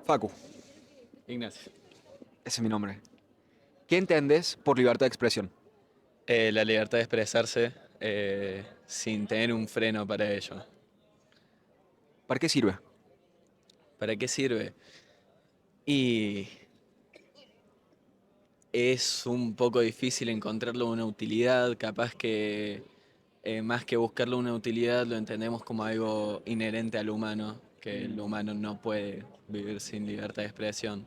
Facu, Ignacio. ese es mi nombre. ¿Qué entendés por libertad de expresión? La libertad de expresarse sin tener un freno para ello. ¿Para qué sirve? ¿Para qué sirve? Y es un poco difícil encontrarle una utilidad, capaz que más que buscarle una utilidad lo entendemos como algo inherente al humano, que el humano no puede vivir sin libertad de expresión.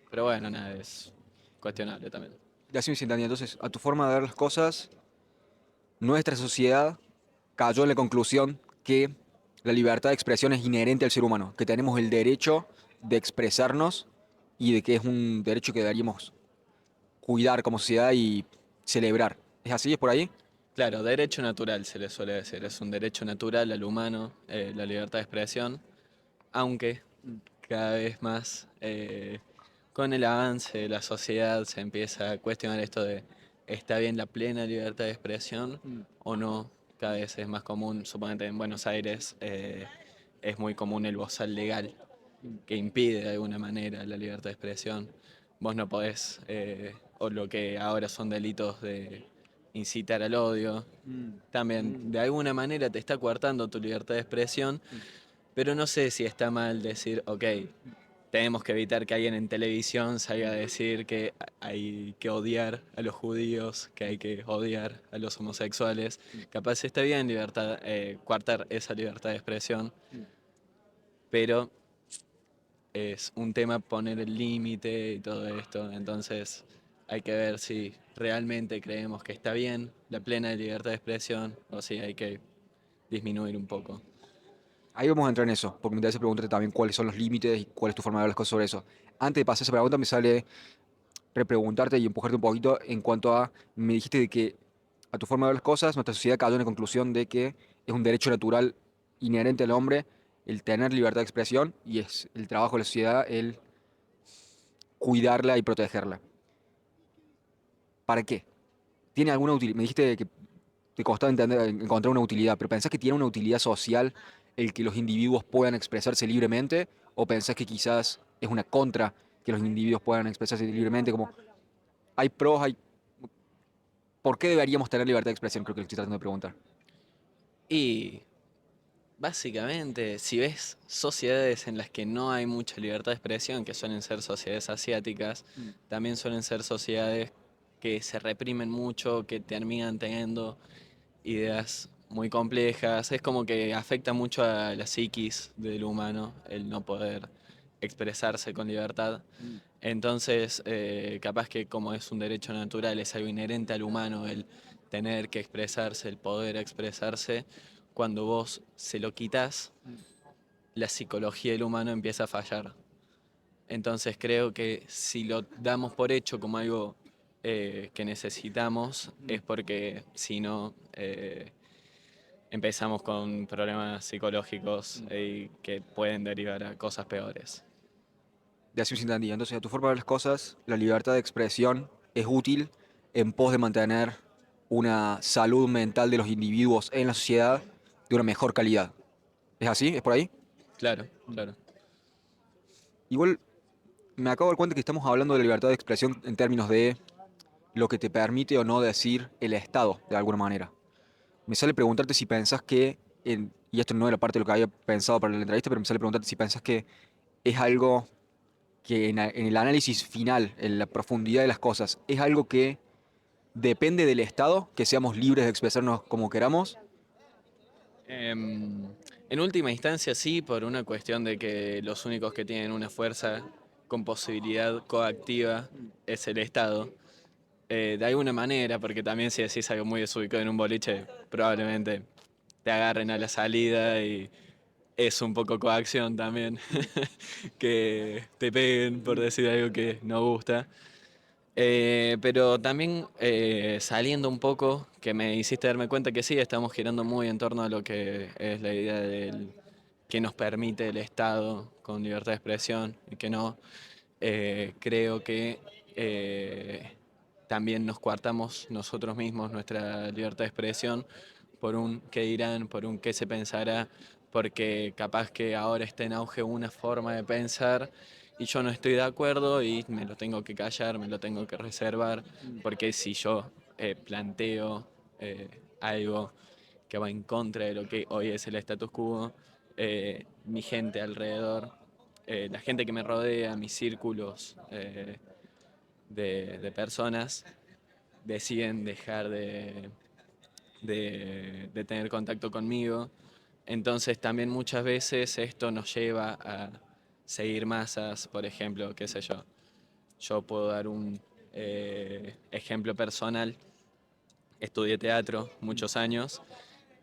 Pero bueno, nada, es cuestionable también. Ya sí me entendí. Entonces, a tu forma de ver las cosas, nuestra sociedad cayó en la conclusión que la libertad de expresión es inherente al ser humano, que tenemos el derecho de expresarnos y de que es un derecho que deberíamos cuidar como sociedad y celebrar. ¿Es así? ¿Es por ahí? Claro, derecho natural se le suele decir, es un derecho natural al humano, la libertad de expresión, aunque cada vez más con el avance de la sociedad se empieza a cuestionar esto de ¿está bien la plena libertad de expresión o no? Cada vez es más común, suponete en Buenos Aires es muy común el bozal legal que impide de alguna manera la libertad de expresión. Vos no podés, o lo que ahora son delitos de incitar al odio, también de alguna manera te está coartando tu libertad de expresión, pero no sé si está mal decir, ok, tenemos que evitar que alguien en televisión salga a decir que hay que odiar a los judíos, que hay que odiar a los homosexuales. Capaz está bien libertad, coartar esa libertad de expresión, pero es un tema poner el límite y todo esto. Entonces hay que ver si realmente creemos que está bien la plena libertad de expresión o si hay que disminuir un poco. Ahí vamos a entrar en eso, porque me interesa preguntarte también cuáles son los límites y cuál es tu forma de ver las cosas sobre eso. Antes de pasar esa pregunta, me sale repreguntarte y empujarte un poquito en cuanto a, me dijiste de que a tu forma de ver las cosas, nuestra sociedad cayó en la conclusión de que es un derecho natural inherente al hombre el tener libertad de expresión y es el trabajo de la sociedad el cuidarla y protegerla. ¿Para qué? ¿Tiene alguna utilidad? Me dijiste que te costaba encontrar una utilidad, pero ¿pensás que tiene una utilidad social el que los individuos puedan expresarse libremente? ¿O pensás que quizás es una contra que los individuos puedan expresarse libremente? Como hay pros, hay... ¿Por qué deberíamos tener libertad de expresión? Creo que le estoy tratando de preguntar. Y básicamente, si ves sociedades en las que no hay mucha libertad de expresión, que suelen ser sociedades asiáticas, también suelen ser sociedades que se reprimen mucho, que terminan teniendo ideas muy complejas. Es como que afecta mucho a la psiquis del humano el no poder expresarse con libertad. Entonces, capaz que como es un derecho natural, es algo inherente al humano el tener que expresarse, el poder expresarse, cuando vos se lo quitas, la psicología del humano empieza a fallar. Entonces creo que si lo damos por hecho como algo que necesitamos, es porque si no, empezamos con problemas psicológicos y que pueden derivar a cosas peores. De así sin entendí. Entonces, a tu forma de ver las cosas, la libertad de expresión es útil en pos de mantener una salud mental de los individuos en la sociedad de una mejor calidad. ¿Es así? ¿Es por ahí? Claro, claro. Igual me acabo de dar cuenta que estamos hablando de la libertad de expresión en términos de lo que te permite o no decir el Estado, de alguna manera. Me sale preguntarte si pensás que, y esto no era parte de lo que había pensado para la entrevista, pero me sale preguntarte si pensás que es algo que en el análisis final, en la profundidad de las cosas, es algo que depende del Estado, que seamos libres de expresarnos como queramos. En última instancia sí, por una cuestión de que los únicos que tienen una fuerza con posibilidad coactiva es el Estado. De alguna manera, porque también si decís algo muy desubicado en un boliche, probablemente te agarren a la salida y es un poco coacción también, que te peguen por decir algo que no gusta. Pero también saliendo un poco, que me hiciste darme cuenta que sí, estamos girando muy en torno a lo que es la idea del que nos permite el Estado con libertad de expresión y que no. Creo que también nos coartamos nosotros mismos nuestra libertad de expresión por un qué dirán, por un qué se pensará, porque capaz que ahora está en auge una forma de pensar y yo no estoy de acuerdo y me lo tengo que callar, me lo tengo que reservar, porque si yo planteo algo que va en contra de lo que hoy es el status quo, mi gente alrededor, la gente que me rodea, mis círculos de personas, deciden dejar de tener contacto conmigo. Entonces también muchas veces esto nos lleva a seguir masas, por ejemplo, qué sé yo. Yo puedo dar un ejemplo personal. Estudié teatro muchos años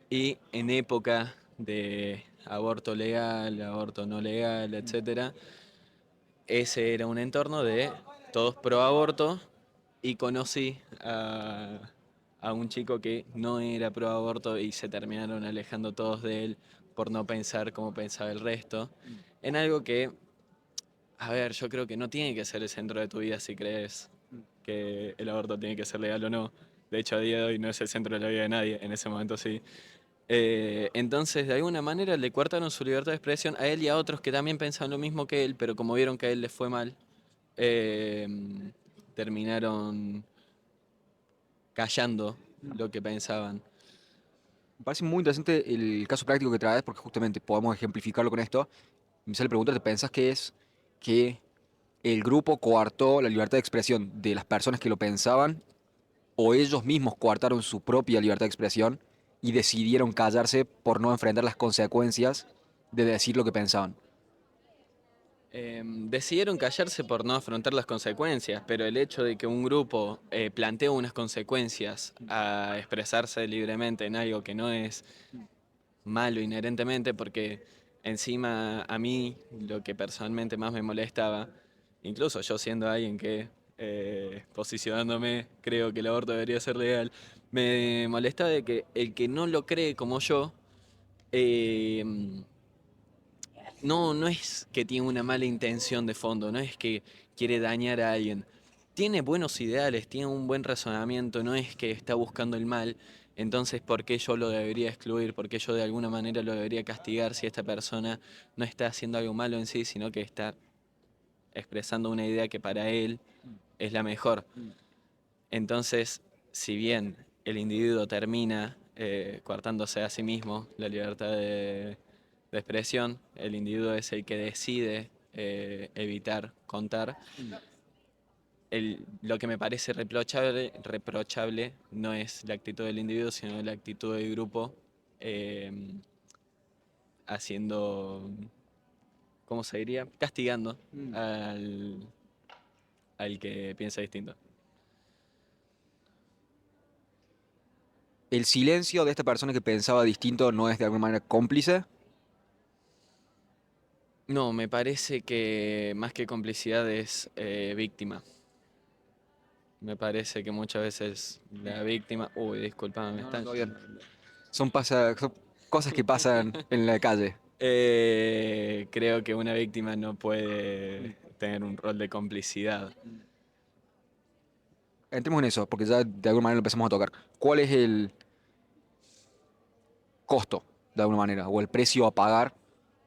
y en época de aborto legal, aborto no legal, etcétera, ese era un entorno de todos pro aborto y conocí a un chico que no era pro aborto y se terminaron alejando todos de él por no pensar como pensaba el resto, en algo que, a ver, yo creo que no tiene que ser el centro de tu vida si crees que el aborto tiene que ser legal o no. De hecho, a día de hoy no es el centro de la vida de nadie, en ese momento sí. Entonces, de alguna manera le cortaron su libertad de expresión a él y a otros que también pensaban lo mismo que él, pero como vieron que a él le fue mal, eh, terminaron callando lo que pensaban. Me parece muy interesante el caso práctico que traes porque justamente podemos ejemplificarlo con esto. Me sale preguntarte, ¿pensás que es que el grupo coartó la libertad de expresión de las personas que lo pensaban o ellos mismos coartaron su propia libertad de expresión y decidieron callarse por no enfrentar las consecuencias de decir lo que pensaban? Decidieron callarse por no afrontar las consecuencias, pero el hecho de que un grupo plantee unas consecuencias a expresarse libremente en algo que no es malo inherentemente, porque encima a mí lo que personalmente más me molestaba, incluso yo siendo alguien que posicionándome creo que el aborto debería ser legal, me molestaba de que el que no lo cree como yo, eh, no es que tiene una mala intención de fondo, no es que quiere dañar a alguien. Tiene buenos ideales, tiene un buen razonamiento, no es que está buscando el mal. Entonces, ¿por qué yo lo debería excluir? ¿Por qué yo de alguna manera lo debería castigar si esta persona no está haciendo algo malo en sí, sino que está expresando una idea que para él es la mejor? Entonces, si bien el individuo termina coartándose a sí mismo la libertad de expresión, el individuo es el que decide evitar contar. Lo que me parece reprochable no es la actitud del individuo, sino la actitud del grupo eh, haciendo, ¿cómo se diría? Castigando al que piensa distinto. ¿El silencio de esta persona que pensaba distinto no es de alguna manera cómplice? No, me parece que más que complicidad es víctima. Me parece que muchas veces la víctima... Uy, disculpame, me No, no, están... todo bien. Son cosas que pasan en la calle. Creo que una víctima no puede tener un rol de complicidad. Entremos en eso, porque ya de alguna manera lo empezamos a tocar. ¿Cuál es el costo, de alguna manera, o el precio a pagar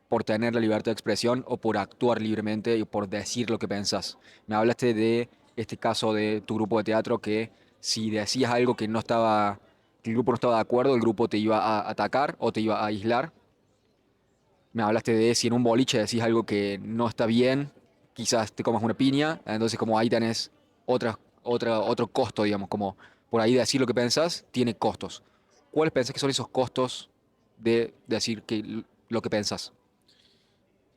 por tener la libertad de expresión o por actuar libremente y por decir lo que pensás? Me hablaste de este caso de tu grupo de teatro que si decías algo que no estaba, que el grupo no estaba de acuerdo, el grupo te iba a atacar o te iba a aislar. Me hablaste de si en un boliche decís algo que no está bien, quizás te comas una piña, entonces como ahí tenés otro costo, digamos, como por ahí decir lo que pensás tiene costos. ¿Cuáles pensás que son esos costos de decir lo que pensás?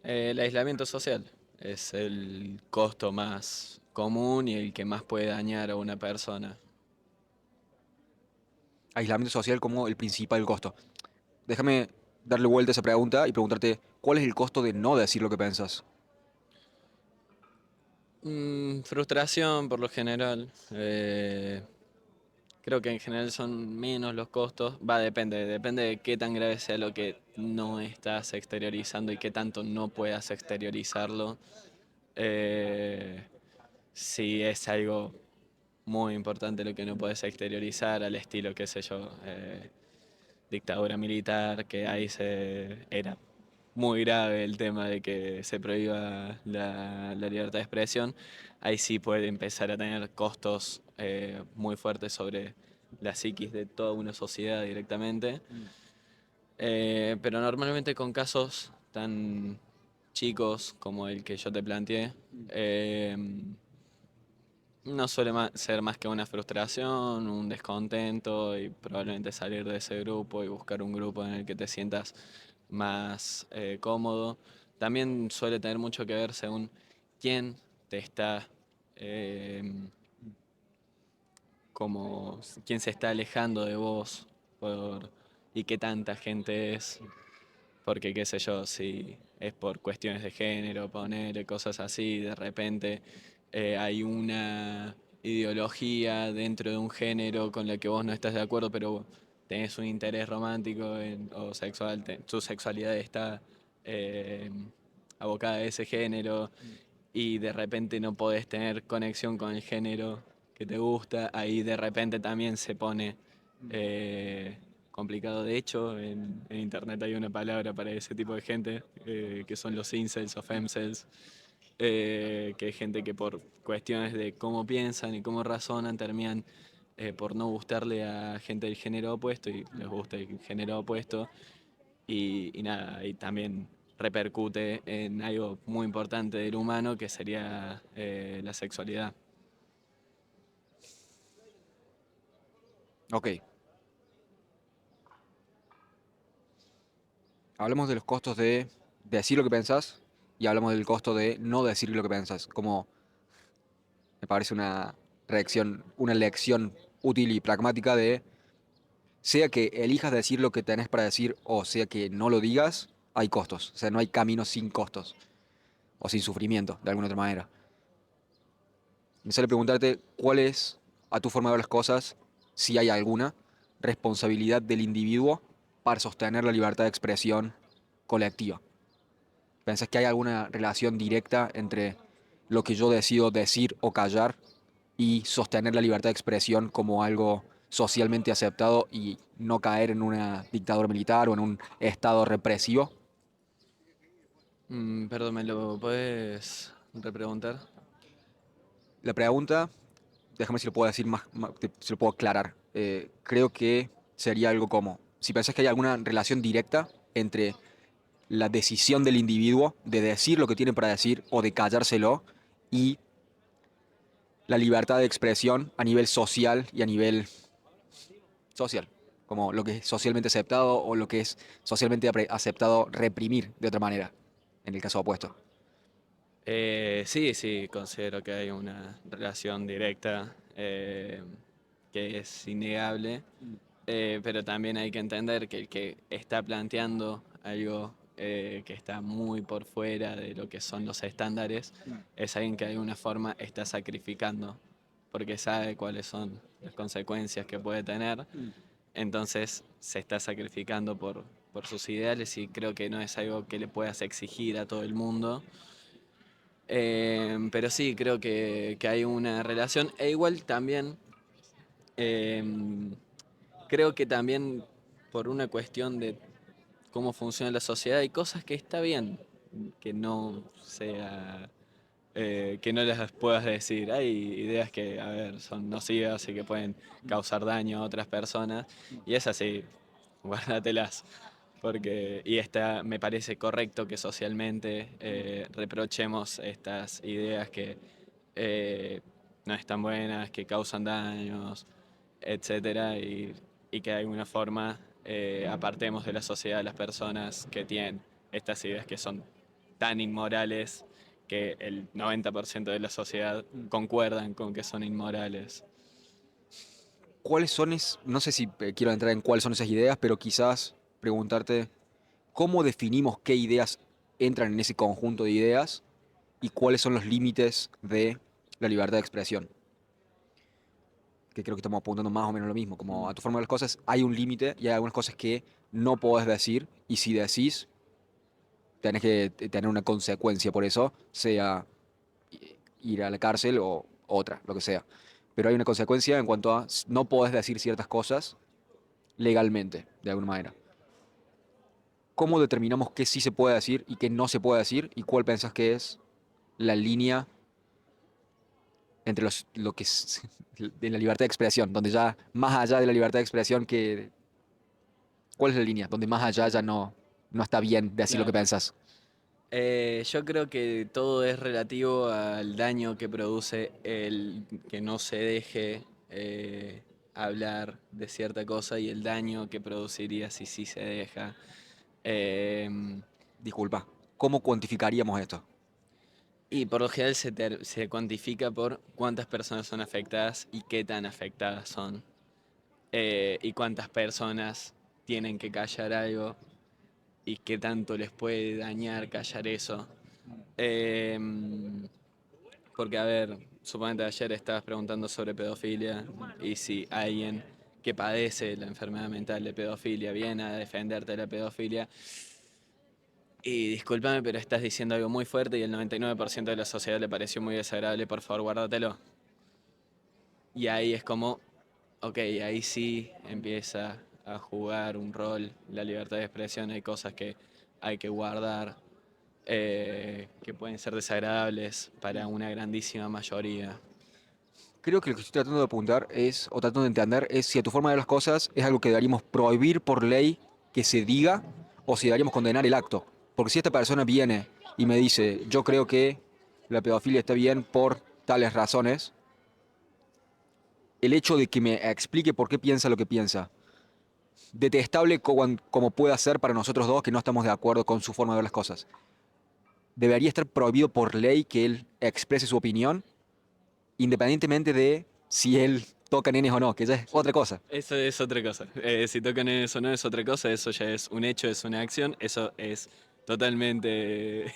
El aislamiento social es el costo más común y el que más puede dañar a una persona. Aislamiento social como el principal costo. Déjame darle vuelta a esa pregunta y preguntarte, ¿cuál es el costo de no decir lo que pensás? Frustración por lo general. Creo que en general son menos los costos. Depende de qué tan grave sea lo que no estás exteriorizando y qué tanto no puedas exteriorizarlo. Eh, si es algo muy importante lo que no puedes exteriorizar, al estilo, qué sé yo, dictadura militar, que ahí era muy grave el tema de que se prohíba la libertad de expresión, ahí sí puede empezar a tener costos muy fuertes sobre la psiquis de toda una sociedad directamente. Pero normalmente con casos tan chicos como el que yo te planteé, eh, no suele ser más que una frustración, un descontento y probablemente salir de ese grupo y buscar un grupo en el que te sientas más cómodo. También suele tener mucho que ver según quién te está, eh, como quién se está alejando de vos y qué tanta gente es. Porque qué sé yo, si es por cuestiones de género, poner cosas así, de repente hay una ideología dentro de un género con la que vos no estás de acuerdo, pero tenés un interés romántico o sexual, tu sexualidad está eh, abocada a ese género y de repente no podés tener conexión con el género que te gusta, ahí de repente también se pone eh, complicado. De hecho, en internet hay una palabra para ese tipo de gente, que son los incels o femcels, que es gente que por cuestiones de cómo piensan y cómo razonan terminan por no gustarle a gente del género opuesto y les gusta el género opuesto y nada, y también repercute en algo muy importante del humano que sería la sexualidad. Ok, hablemos de los costos de decir lo que pensás y hablamos del costo de no decir lo que pensás. Como me parece una lección útil y pragmática de, sea que elijas decir lo que tenés para decir o sea que no lo digas, hay costos. O sea, no hay camino sin costos o sin sufrimiento, de alguna otra manera. Me sale preguntarte cuál es, a tu forma de ver las cosas, si hay alguna responsabilidad del individuo para sostener la libertad de expresión colectiva. ¿Pensás que hay alguna relación directa entre lo que yo decido decir o callar y sostener la libertad de expresión como algo socialmente aceptado y no caer en una dictadura militar o en un estado represivo? Perdón, ¿me lo puedes repreguntar? La pregunta, déjame si lo puedo decir si lo puedo aclarar. Creo que sería algo como, si pensás que hay alguna relación directa entre la decisión del individuo de decir lo que tiene para decir o de callárselo y la libertad de expresión a nivel social y a nivel social, como lo que es socialmente aceptado o lo que es socialmente aceptado reprimir de otra manera, en el caso opuesto. Sí, sí, considero que hay una relación directa que es innegable, pero también hay que entender que el que está planteando algo que está muy por fuera de lo que son los estándares es alguien que de alguna forma está sacrificando porque sabe cuáles son las consecuencias que puede tener, entonces se está sacrificando por sus ideales y creo que no es algo que le puedas exigir a todo el mundo. Pero sí, creo que hay una relación. E igual también, em, creo que también por una cuestión de cómo funciona la sociedad, hay cosas que está bien que no sea, que no las puedas decir. Hay ideas que, a ver, son nocivas y que pueden causar daño a otras personas. Y es así, guárdatelas. Porque, y me parece correcto que socialmente reprochemos estas ideas que eh, no están buenas, que causan daños, etcétera, y que de alguna forma apartemos de la sociedad a las personas que tienen estas ideas que son tan inmorales que el 90% de la sociedad concuerdan con que son inmorales. ¿Cuáles son, no sé si quiero entrar en cuáles son esas ideas, pero quizás preguntarte cómo definimos qué ideas entran en ese conjunto de ideas y cuáles son los límites de la libertad de expresión? Que creo que estamos apuntando más o menos lo mismo, como a tu forma de ver las cosas hay un límite y hay algunas cosas que no podés decir y si decís tenés que tener una consecuencia por eso, sea ir a la cárcel o otra, lo que sea. Pero hay una consecuencia en cuanto a no podés decir ciertas cosas legalmente, de alguna manera. ¿Cómo determinamos qué sí se puede decir y qué no se puede decir? ¿Y cuál pensás que es la línea entre lo que es de la libertad de expresión, donde ya más allá de la libertad de expresión que... ¿Cuál es la línea? Donde más allá ya no está bien decir lo que Claro. pensás. Yo creo que todo es relativo al daño que produce el que no se deje hablar de cierta cosa y el daño que produciría si sí se deja. Em, Disculpa, ¿cómo cuantificaríamos esto? y por lo general se cuantifica por cuántas personas son afectadas y qué tan afectadas son. Y cuántas personas tienen que callar algo y qué tanto les puede dañar callar eso. Em, Porque, a ver, suponete ayer estabas preguntando sobre pedofilia y si alguien que padece la enfermedad mental de pedofilia viene a defenderte de la pedofilia, y discúlpame, pero estás diciendo algo muy fuerte y el 99% de la sociedad le pareció muy desagradable, por favor, guárdatelo. Y ahí es como, ok, ahí sí empieza a jugar un rol la libertad de expresión, hay cosas que hay que guardar, que pueden ser desagradables para una grandísima mayoría. Creo que lo que estoy tratando de apuntar es, o tratando de entender, es si a tu forma de ver las cosas es algo que deberíamos prohibir por ley que se diga o si deberíamos condenar el acto. Porque si esta persona viene y me dice, yo creo que la pedofilia está bien por tales razones, el hecho de que me explique por qué piensa lo que piensa, detestable como pueda ser para nosotros dos que no estamos de acuerdo con su forma de ver las cosas, debería estar prohibido por ley que él exprese su opinión, independientemente de si él toca nenes o no, que ya es otra cosa. Eso es otra cosa. Si tocan eso no es otra cosa, eso ya es un hecho, es una acción, eso es totalmente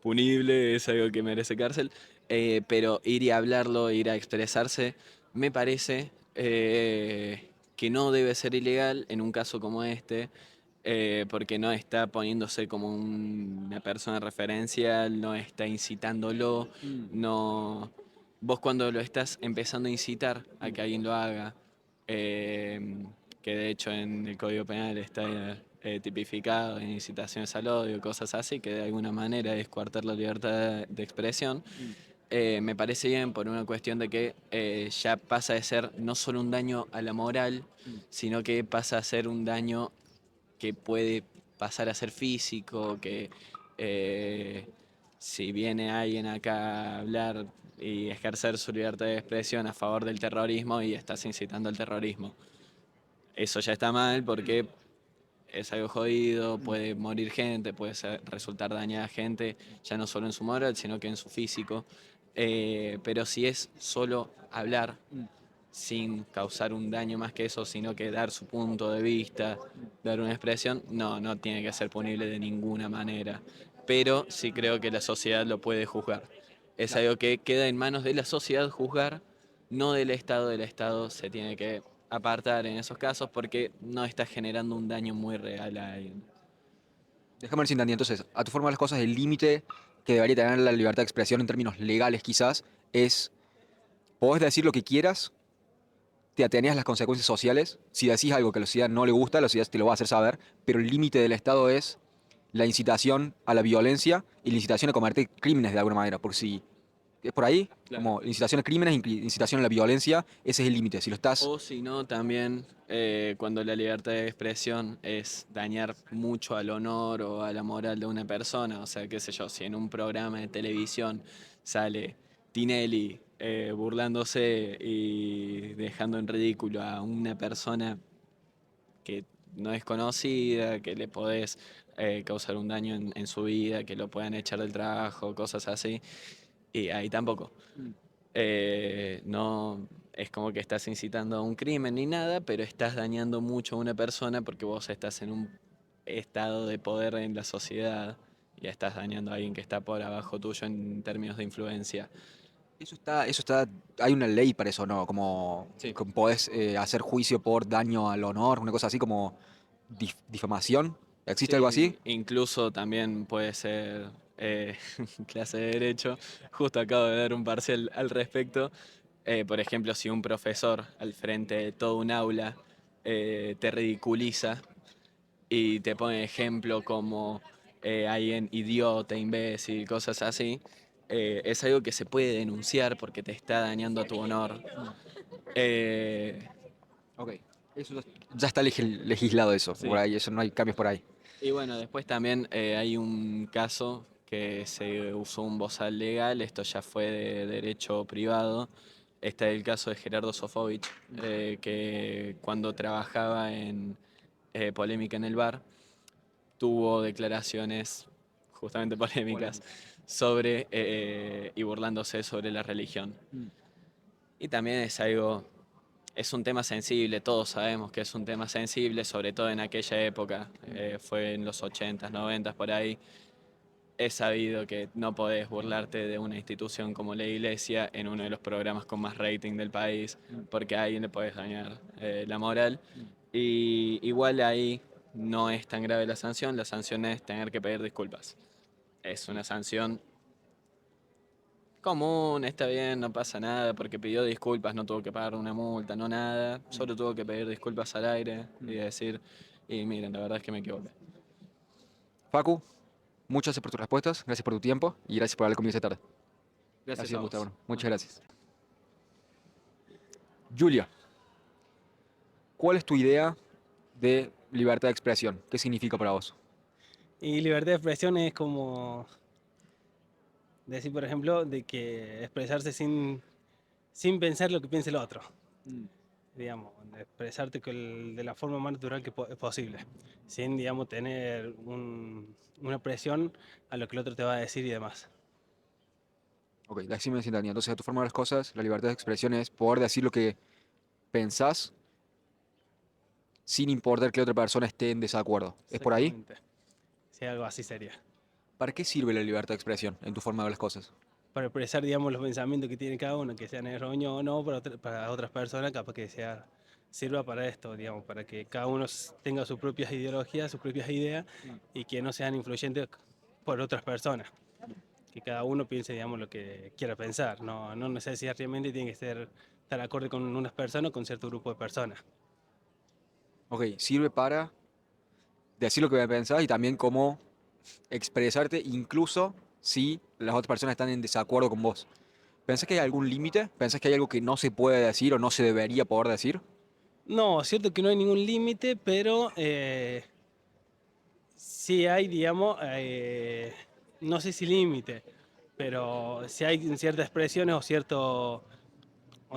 punible, es algo que merece cárcel. Pero ir y hablarlo, ir a expresarse, me parece que no debe ser ilegal en un caso como este, porque no está poniéndose como una persona referencial, no está incitándolo, no... Vos cuando lo estás empezando a incitar a que alguien lo haga, eh, que de hecho en el Código Penal está tipificado en incitaciones al odio, cosas así, que de alguna manera es coartar la libertad de expresión, me parece bien por una cuestión de que ya pasa de ser no solo un daño a la moral, sino que pasa a ser un daño que puede pasar a ser físico, que eh, si viene alguien acá a hablar y ejercer su libertad de expresión a favor del terrorismo y estás incitando al terrorismo. Eso ya está mal porque es algo jodido, puede morir gente, resultar dañada gente, ya no solo en su moral, sino que en su físico. Pero si es solo hablar sin causar un daño más que eso, sino que dar su punto de vista, dar una expresión, no, no tiene que ser punible de ninguna manera. Pero sí creo que la sociedad lo puede juzgar. Es Claro. algo que queda en manos de la sociedad juzgar, no del Estado. Del Estado se tiene que apartar en esos casos porque no está generando un daño muy real a alguien. Déjame ver si entendí. Entonces, a tu forma de las cosas, el límite que debería tener la libertad de expresión en términos legales quizás es, podés decir lo que quieras, te atenías a las consecuencias sociales, si decís algo que a la sociedad no le gusta, la sociedad te lo va a hacer saber, pero el límite del Estado es la incitación a la violencia y la incitación a cometer crímenes de alguna manera, por si es por ahí, Claro. como incitación a crímenes, incitación a la violencia, ese es el límite. Si lo estás... O si no, también cuando la libertad de expresión es dañar mucho al honor o a la moral de una persona, o sea, qué sé yo, si en un programa de televisión sale Tinelli burlándose y dejando en ridículo a una persona que no es conocida, que le podés causar un daño en su vida, que lo puedan echar del trabajo, cosas así, y ahí tampoco. No es como que estás incitando a un crimen ni nada, pero estás dañando mucho a una persona porque vos estás en un estado de poder en la sociedad y estás dañando a alguien que está por abajo tuyo en términos de influencia. Eso está, hay una ley para eso, ¿no? Sí. Como podés hacer juicio por daño al honor, una cosa así como difamación. ¿Existe algo así? Sí, incluso también puede ser clase de derecho. Justo acabo de dar un parcial al respecto. Por ejemplo, si un profesor al frente de todo un aula te ridiculiza y te pone ejemplo como alguien idiota, imbécil, cosas así, es algo que se puede denunciar porque te está dañando a tu honor. Eh, Ok, eso ya está legislado eso, por sí. ahí, eso no hay cambios por ahí. Y bueno, después también hay un caso que se usó un bozal legal, esto ya fue de derecho privado. Está el caso de Gerardo Sofovich, que cuando trabajaba en Polémica en el Bar, tuvo declaraciones justamente polémicas Polémica. sobre y burlándose sobre la religión. Y también es algo, es un tema sensible, todos sabemos que es un tema sensible, sobre todo en aquella época, fue en los 80s, 90s por ahí. Es sabido que no podés burlarte de una institución como la iglesia en uno de los programas con más rating del país, porque a alguien le podés dañar la moral. Y igual ahí no es tan grave la sanción es tener que pedir disculpas. Es una sanción común, está bien, no pasa nada, porque pidió disculpas, no tuvo que pagar una multa, no nada, solo tuvo que pedir disculpas al aire y decir, y miren, la verdad es que me equivoqué. Facu, muchas gracias por tus respuestas, gracias por tu tiempo y gracias por haber conmigo esta tarde. Ha Gracias sido a un gusto, vos. bueno, Nos muchas vemos. gracias. Julia, ¿cuál es tu idea de libertad de expresión? ¿Qué significa para vos? Y libertad de expresión es como decir, por ejemplo, de que expresarse sin pensar lo que piense el otro, digamos, de expresarte de la forma más natural que es posible, sin, digamos, tener una presión a lo que el otro te va a decir y demás. Ok, así me siento. Entonces, a tu forma de ver las cosas, la libertad de expresión es poder decir lo que pensás sin importar que la otra persona esté en desacuerdo. ¿Es por ahí? Exactamente. Si algo así sería. ¿Para qué sirve la libertad de expresión en tu forma de ver las cosas? Para expresar, digamos, los pensamientos que tiene cada uno, que sean erróneos o no, para otras personas, capaz que sirva para esto, digamos, para que cada uno tenga sus propias ideologías, sus propias ideas y que no sean influyentes por otras personas. Que cada uno piense, digamos, lo que quiera pensar. No necesariamente tiene que estar acorde con unas personas o con cierto grupo de personas. Ok, sirve para decir lo que pensás y también cómo expresarte, incluso si las otras personas están en desacuerdo con vos. ¿Pensás que hay algún límite? ¿Pensás que hay algo que no se puede decir o no se debería poder decir? No, es cierto que no hay ningún límite, pero sí hay, digamos, no sé si límite, pero sí hay ciertas expresiones o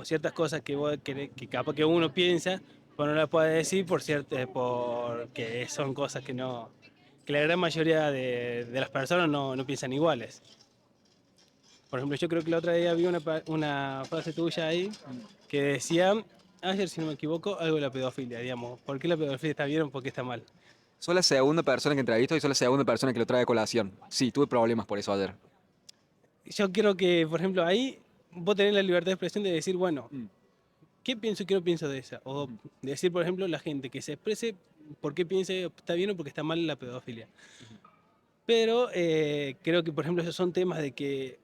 ciertas cosas que capaz que uno piensa, pero no las puede decir porque son cosas que la gran mayoría de las personas no piensan iguales. Por ejemplo, yo creo que la otra día vi una frase tuya ahí que decía, ayer si no me equivoco, algo de la pedofilia, digamos. ¿Por qué la pedofilia está bien o por qué está mal? Soy la segunda persona que entrevisto y soy la segunda persona que lo trae a colación. Sí, tuve problemas por eso ayer. Yo creo que, por ejemplo, ahí vos tenés la libertad de expresión de decir, bueno, ¿qué pienso y qué no pienso de esa? O decir, por ejemplo, la gente que se exprese por qué piensa está bien o porque está mal la pedofilia. Pero creo que, por ejemplo, esos son temas de que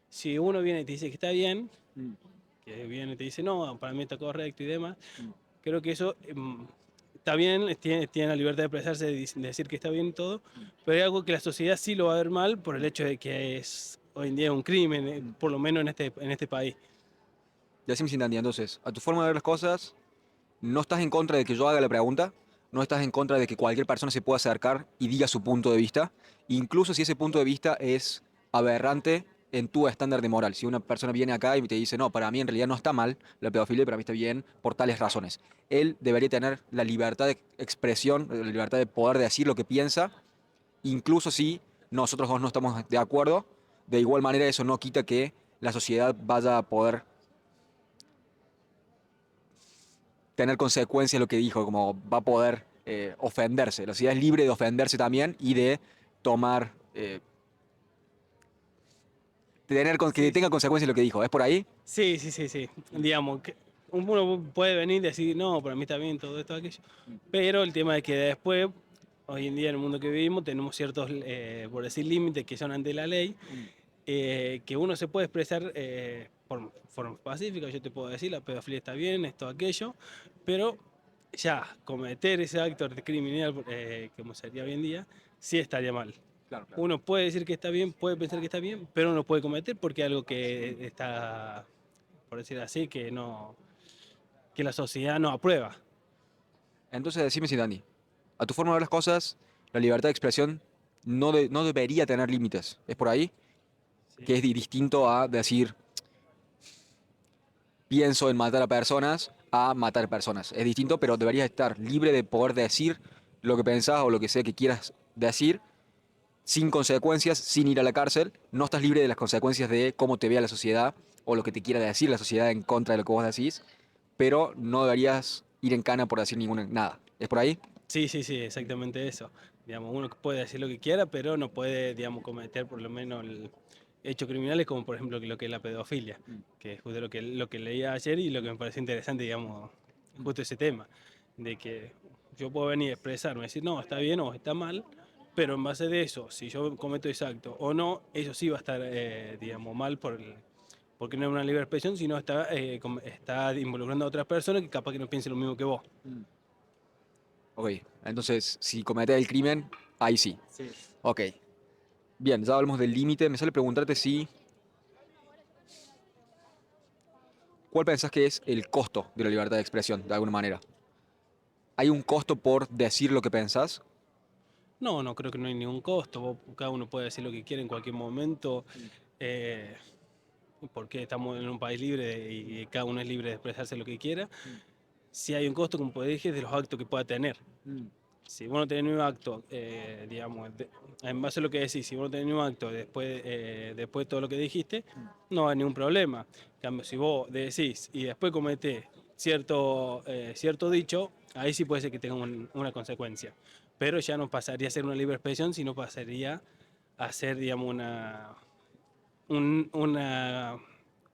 si uno viene y te dice que está bien, que viene y te dice, no, para mí está correcto y demás, creo que eso está bien, tiene la libertad de expresarse, de decir que está bien y todo, pero hay algo que la sociedad sí lo va a ver mal por el hecho de que es hoy en día un crimen, por lo menos en este país. Ya sí me siento entonces, a tu forma de ver las cosas, no estás en contra de que yo haga la pregunta, no estás en contra de que cualquier persona se pueda acercar y diga su punto de vista, incluso si ese punto de vista es aberrante en tu estándar de moral. Si una persona viene acá y te dice, no, para mí en realidad no está mal la pedofilia, para mí está bien por tales razones. Él debería tener la libertad de expresión, la libertad de poder decir lo que piensa, incluso si nosotros dos no estamos de acuerdo. De igual manera, eso no quita que la sociedad vaya a poder tener consecuencias lo que dijo, como va a poder ofenderse. La sociedad es libre de ofenderse también y de tomar, que Sí, tenga sí. consecuencias lo que dijo. ¿Es por ahí? Sí, sí, sí, sí. Digamos, que uno puede venir y decir, no, para mí está bien todo esto, aquello. Pero el tema es que después, hoy en día en el mundo que vivimos, tenemos ciertos, por decir, límites que son ante la ley, que uno se puede expresar por forma pacífica. Yo te puedo decir, la pedofilia está bien, esto, aquello, pero ya cometer ese acto criminal, como sería hoy en día, sí estaría mal. Claro, claro. Uno puede decir que está bien, puede pensar que está bien, pero no lo puede cometer porque es algo que está, por decir así, que la sociedad no aprueba. Entonces decime si Dani, a tu forma de ver las cosas, la libertad de expresión no debería tener límites. ¿Es por ahí? Sí. Que es distinto a decir pienso en matar a personas a matar personas. Es distinto, pero deberías estar libre de poder decir lo que pensás o lo que sea que quieras decir sin consecuencias, sin ir a la cárcel. No estás libre de las consecuencias de cómo te vea la sociedad o lo que te quiera decir la sociedad en contra de lo que vos decís, pero no deberías ir en cana por decir ninguna nada. ¿Es por ahí? Sí, sí, sí, exactamente eso. Digamos, uno puede decir lo que quiera, pero no puede, digamos, cometer por lo menos hechos criminales como por ejemplo lo que es la pedofilia, que es justo lo que leía ayer y lo que me pareció interesante, digamos, justo ese tema, de que yo puedo venir a expresarme, decir, no, está bien o está mal, pero en base de eso, si yo cometo ese acto o no, eso sí va a estar, digamos, mal porque no es una libre expresión, sino está, está involucrando a otras personas que capaz que no piensen lo mismo que vos. Ok, entonces si cometes el crimen, ahí sí. Sí. Ok, bien, ya hablamos del límite. Me sale preguntarte si, ¿cuál pensás que es el costo de la libertad de expresión, de alguna manera? ¿Hay un costo por decir lo que pensás? No, no creo que no hay ningún costo. Cada uno puede decir lo que quiere en cualquier momento, eh, porque estamos en un país libre y cada uno es libre de expresarse lo que quiera. Si hay un costo, como dije, es de los actos que pueda tener. Si vos no tenés un acto, digamos, en base a lo que decís, si vos no tenés un acto después de todo lo que dijiste, no hay ningún problema. En cambio, si vos decís y después cometés cierto dicho, ahí sí puede ser que tenga una consecuencia. Pero ya no pasaría a ser una libre expresión, sino pasaría a ser, digamos, un- una,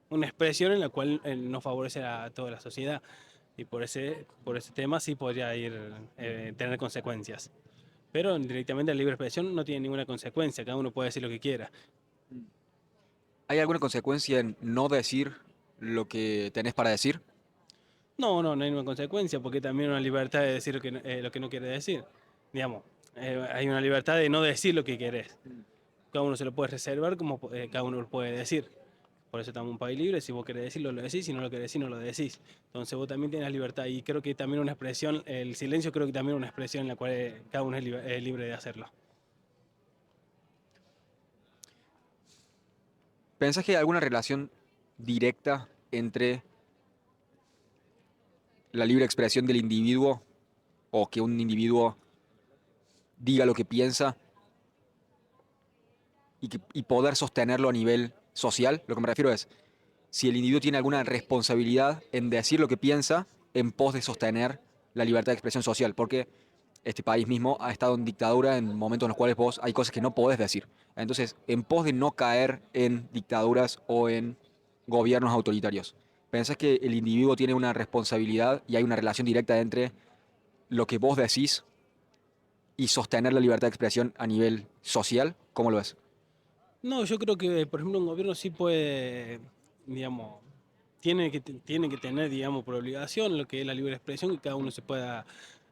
una expresión en la cual no favorece a toda la sociedad. Y por ese tema sí podría tener consecuencias. Pero directamente la libre expresión no tiene ninguna consecuencia, cada uno puede decir lo que quiera. ¿Hay alguna consecuencia en no decir lo que tenés para decir? No, no, no hay ninguna consecuencia, porque también hay una libertad de decir lo que no quiere decir. Digamos, hay una libertad de no decir lo que querés. Cada uno se lo puede reservar como cada uno lo puede decir. Por eso estamos en un país libre, si vos querés decirlo, lo decís, si no lo querés decir, no lo decís. Entonces vos también tenés libertad y creo que también una expresión, el silencio creo que también es una expresión en la cual cada uno es libre de hacerlo. ¿Pensás que hay alguna relación directa entre la libre expresión del individuo o que un individuo diga lo que piensa y poder sostenerlo a nivel social? Lo que me refiero es, si el individuo tiene alguna responsabilidad en decir lo que piensa en pos de sostener la libertad de expresión social, porque este país mismo ha estado en dictadura en momentos en los cuales vos hay cosas que no podés decir. Entonces, en pos de no caer en dictaduras o en gobiernos autoritarios, ¿pensás que el individuo tiene una responsabilidad y hay una relación directa entre lo que vos decís y sostener la libertad de expresión a nivel social? ¿Cómo lo ves? No, yo creo que, por ejemplo, un gobierno sí puede, digamos, tiene que tener, digamos, por obligación lo que es la libre expresión, que cada uno se pueda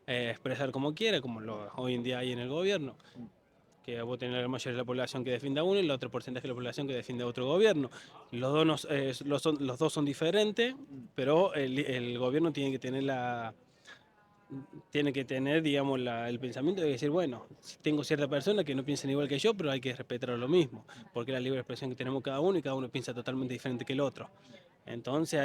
expresar como quiera, como hoy en día hay en el gobierno, que vos tenés la mayoría de la población que defienda a uno y el otro porcentaje de la población que defiende a otro gobierno. Los dos, los dos son diferentes, pero el gobierno tiene que tener, digamos, el pensamiento de decir, bueno, si tengo cierta persona que no piensan igual que yo, pero hay que respetar lo mismo, porque es la libre expresión que tenemos cada uno y cada uno piensa totalmente diferente que el otro. Entonces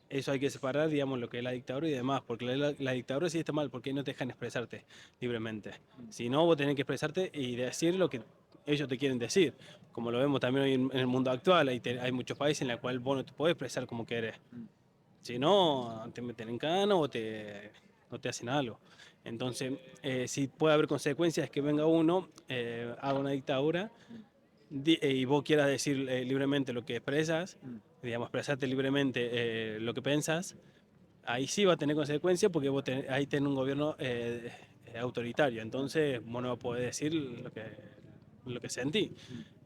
eso hay que separar, digamos, lo que es la dictadura y demás, porque la dictadura sí está mal, porque no te dejan expresarte libremente. Si no, vos tenés que expresarte y decir lo que ellos te quieren decir. Como lo vemos también hoy en el mundo actual, hay muchos países en los cuales vos no te podés expresar como querés. Si no, te meten en cana o te hacen algo. Entonces, si puede haber consecuencias que venga uno, haga una dictadura y vos quieras decir libremente lo que expresas, digamos, expresarte libremente lo que pensás, ahí sí va a tener consecuencias porque ahí tenés un gobierno autoritario. Entonces, vos no podés decir lo que sentí.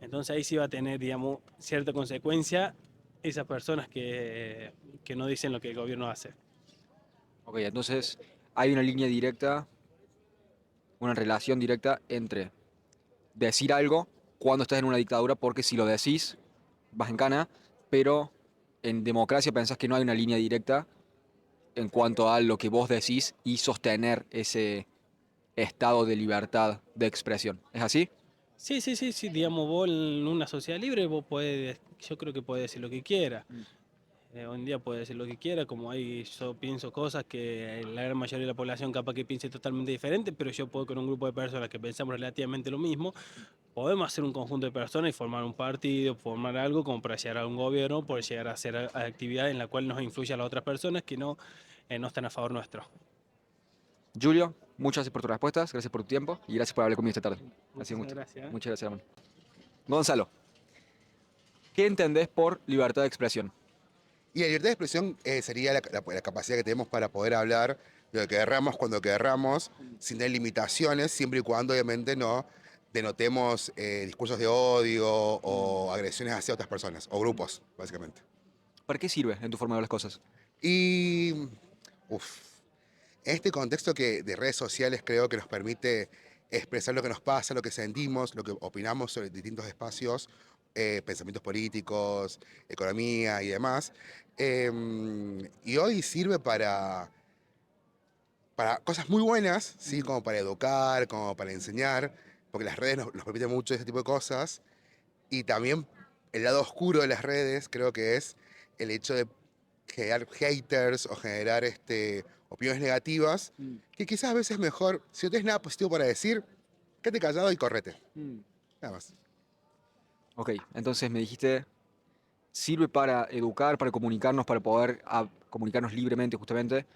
Entonces, ahí sí va a tener, digamos, cierta consecuencia esas personas que no dicen lo que el gobierno hace. Ok, entonces hay una línea directa, una relación directa entre decir algo cuando estás en una dictadura, porque si lo decís, vas en cana, pero en democracia pensás que no hay una línea directa en cuanto a lo que vos decís y sostener ese estado de libertad de expresión. ¿Es así? Sí, sí, sí, sí, digamos, vos en una sociedad libre, vos podés, yo creo que podés decir lo que quiera. Hoy en día puede decir lo que quiera, como hay, yo pienso cosas que la gran mayoría de la población capaz que piense totalmente diferente, pero yo puedo con un grupo de personas que pensamos relativamente lo mismo, podemos hacer un conjunto de personas y formar un partido, formar algo como para llegar a un gobierno, poder llegar a hacer actividades en la cual nos influya a las otras personas que no están a favor nuestro. Julio, muchas gracias por tus respuestas, gracias por tu tiempo y gracias por hablar conmigo esta tarde. Ha sido Muchísimas mucho. gracias. ¿Eh? Muchas gracias, hermano. Gonzalo, ¿qué entendés por libertad de expresión? Y la libertad de expresión sería la capacidad que tenemos para poder hablar de lo que querramos, cuando querramos, sin tener limitaciones, siempre y cuando obviamente no denotemos discursos de odio o agresiones hacia otras personas o grupos, básicamente. ¿Para qué sirve en tu forma de ver las cosas? Y uf, en este contexto de redes sociales creo que nos permite expresar lo que nos pasa, lo que sentimos, lo que opinamos sobre distintos espacios, pensamientos políticos, economía y demás. Y hoy sirve para cosas muy buenas, ¿sí? Como para educar, como para enseñar, porque las redes nos permiten mucho ese tipo de cosas. Y también el lado oscuro de las redes creo que es el hecho de generar haters o generar opiniones negativas, que quizás a veces es mejor, si no tienes nada positivo para decir, quédate callado y correte. Nada más. Ok, entonces me dijiste, sirve para educar, para comunicarnos, para poder comunicarnos libremente justamente,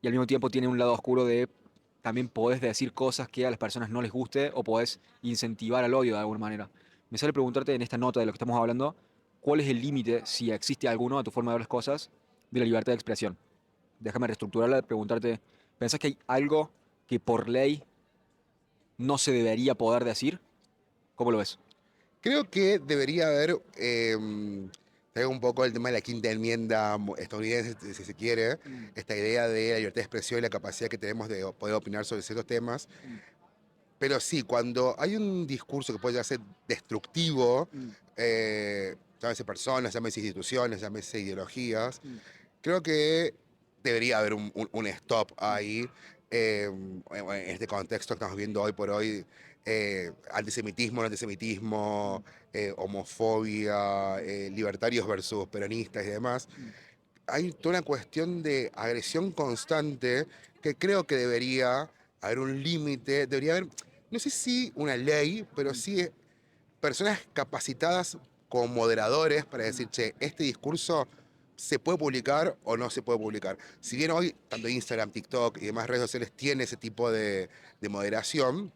y al mismo tiempo tiene un lado oscuro de también podés decir cosas que a las personas no les guste o podés incentivar al odio de alguna manera. Me sale preguntarte en esta nota de lo que estamos hablando, ¿cuál es el límite, si existe alguno, a tu forma de ver las cosas, de la libertad de expresión? Déjame reestructurarla, preguntarte, ¿pensás que hay algo que por ley no se debería poder decir? ¿Cómo lo ves? Creo que debería haber, traigo un poco el tema de la quinta enmienda estadounidense, si se quiere, esta idea de la libertad de expresión y la capacidad que tenemos de poder opinar sobre ciertos temas. Pero sí, cuando hay un discurso que puede llegar a ser destructivo, llámese personas, llámese instituciones, llámese ideologías, creo que debería haber un stop ahí. En este contexto que estamos viendo hoy por hoy, antisemitismo, no antisemitismo, homofobia, libertarios versus peronistas y demás. Hay toda una cuestión de agresión constante que creo que debería haber un límite, debería haber, no sé si una ley, pero sí personas capacitadas como moderadores para decir, che, este discurso se puede publicar o no se puede publicar. Si bien hoy, tanto Instagram, TikTok y demás redes sociales tienen ese tipo de moderación,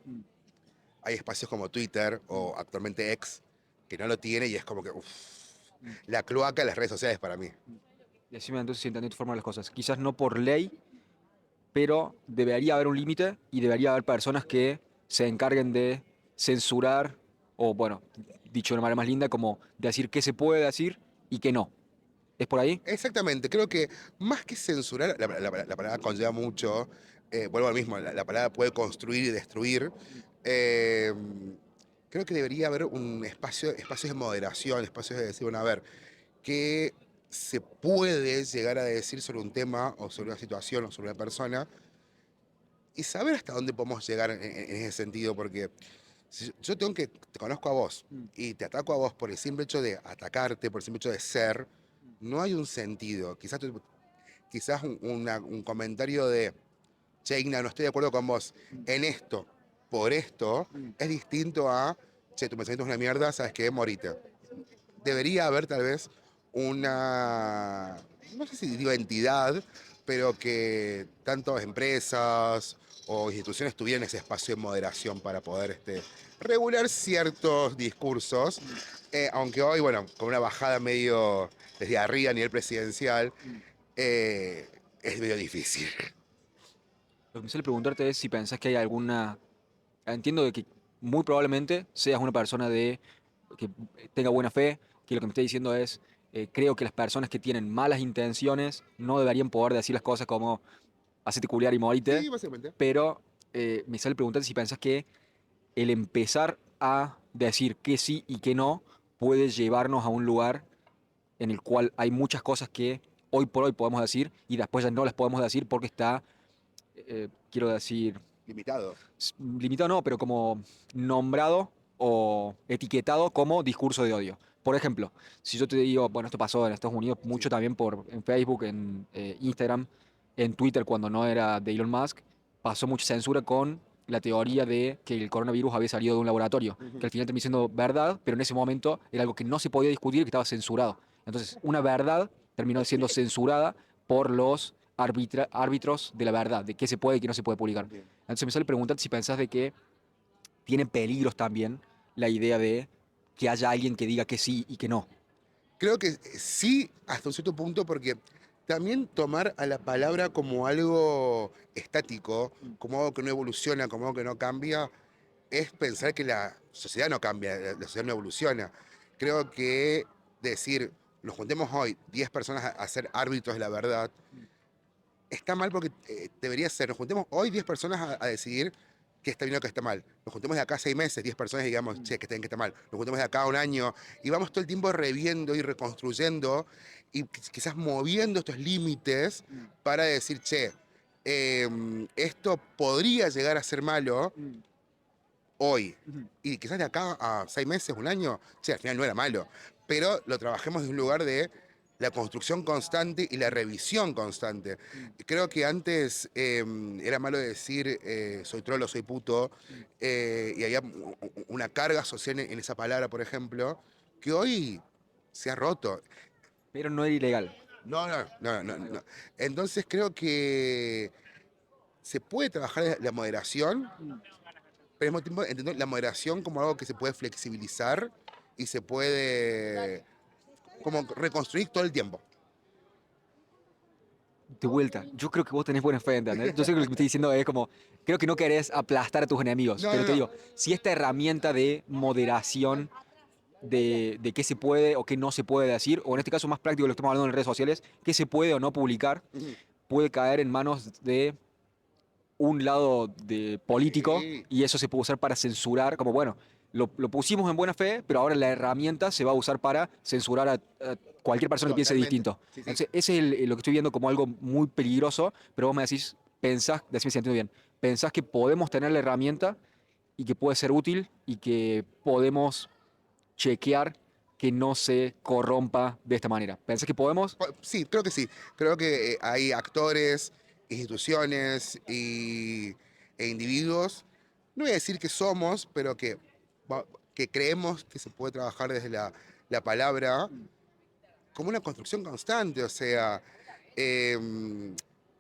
hay espacios como Twitter o actualmente X que no lo tiene y es como que, la cloaca de las redes sociales para mí. Decime entonces si entendí tu forma de las cosas. Quizás no por ley, pero debería haber un límite y debería haber personas que se encarguen de censurar, o bueno, dicho de una manera más linda, como decir qué se puede decir y qué no. ¿Es por ahí? Exactamente, creo que más que censurar, la palabra conlleva mucho, vuelvo al mismo, la palabra puede construir y destruir. eh, Creo que debería haber un espacios de moderación, espacios de decir, bueno, a ver, ¿qué se puede llegar a decir sobre un tema o sobre una situación o sobre una persona? Y saber hasta dónde podemos llegar en ese sentido, porque si yo te conozco a vos y te ataco a vos por el simple hecho de atacarte, por el simple hecho de ser, no hay un sentido. Quizás un comentario de, che, Igna, no estoy de acuerdo con vos en esto, por esto, es distinto a, che, tu pensamiento es una mierda, ¿sabes qué? Morite. Debería haber tal vez una, no sé si digo entidad, pero que tanto empresas o instituciones tuvieran ese espacio de moderación para poder regular ciertos discursos, aunque hoy, bueno, con una bajada medio desde arriba a nivel presidencial, eh, es medio difícil. Lo que me sale preguntarte es si pensás que hay alguna... Entiendo de que muy probablemente seas una persona de que tenga buena fe, que lo que me está diciendo es Creo que las personas que tienen malas intenciones no deberían poder decir las cosas como hacete culiar y morite, Sí, básicamente. pero me sale preguntarte si pensás que el empezar a decir que sí y que no puede llevarnos a un lugar en el cual hay muchas cosas que hoy por hoy podemos decir y después ya no las podemos decir porque está, quiero decir, Limitado. limitado no, pero como nombrado o etiquetado como discurso de odio. Por ejemplo, si yo te digo, bueno, esto pasó en Estados Unidos mucho Sí. también en Facebook, en Instagram, en Twitter cuando no era de Elon Musk, pasó mucha censura con la teoría de que el coronavirus había salido de un laboratorio, que Ujú. al final terminó siendo verdad, pero en ese momento era algo que no se podía discutir y que estaba censurado. Entonces, una verdad terminó siendo censurada por los árbitros de la verdad, de qué se puede y qué no se puede publicar. Bien. Entonces me sale preguntar si pensás de que tiene peligros también la idea de que haya alguien que diga que sí y que no. Creo que sí, hasta un cierto punto, porque también tomar a la palabra como algo estático, como algo que no evoluciona, como algo que no cambia, es pensar que la sociedad no cambia, la sociedad no evoluciona. Creo que decir, nos juntemos hoy 10 personas a ser árbitros de la verdad, está mal porque debería ser, nos juntemos hoy 10 personas a decidir qué está bien o qué está mal. Nos juntemos de acá 6 meses, 10 personas y digamos, che, que está bien, que está mal. Nos juntemos de acá un año y vamos todo el tiempo reviendo y reconstruyendo y quizás moviendo estos límites para decir, che, esto podría llegar a ser malo hoy. Y quizás de acá a 6 meses, un año, che, al final no era malo. Pero lo trabajemos desde un lugar de la construcción constante y la revisión constante. Creo que antes era malo decir soy trolo, soy puto, y había una carga social en esa palabra, por ejemplo, que hoy se ha roto. Pero no era ilegal. No. Entonces creo que se puede trabajar la moderación, pero al mismo tiempo entender la moderación como algo que se puede flexibilizar y se puede como reconstruir todo el tiempo. De vuelta, yo creo que vos tenés buena fe, ¿entendés? Yo sé que lo que me estoy diciendo es como, creo que no querés aplastar a tus enemigos, No, pero no, te no. digo, si esta herramienta de moderación de qué se puede o qué no se puede decir, o en este caso más práctico lo que estamos hablando en redes sociales, qué se puede o no publicar, Ujú. puede caer en manos de un lado de político Sí, y eso se puede usar para censurar, como bueno, lo pusimos en buena fe, pero ahora la herramienta se va a usar para censurar a cualquier persona que piense totalmente. distinto. Sí, sí. Entonces, ese es lo que estoy viendo como algo muy peligroso, pero vos me decís, pensás, decime si entiendo bien, pensás que podemos tener la herramienta y que puede ser útil y que podemos chequear que no se corrompa de esta manera. ¿Pensás que podemos? Sí, creo que sí. Creo que hay actores, instituciones e individuos, no voy a decir que somos, pero que creemos que se puede trabajar desde la palabra como una construcción constante. O sea,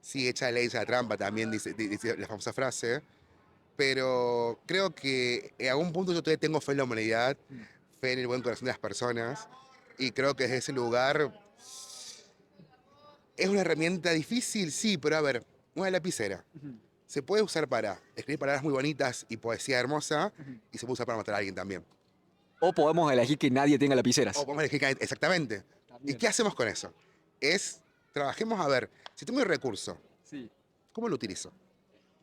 sí, echa ley, echa trampa, también dice la famosa frase. Pero creo que en algún punto yo todavía tengo fe en la humanidad, fe en el buen corazón de las personas, y creo que desde ese lugar es una herramienta difícil, sí, pero a ver, una lapicera. Se puede usar para escribir palabras muy bonitas y poesía hermosa, y se puede usar para matar a alguien también. ¿O podemos elegir que nadie tenga O lapiceras? podemos elegir exactamente. ¿Y qué hacemos con eso? Trabajemos a ver, si tengo un recurso, Sí. ¿cómo lo utilizo?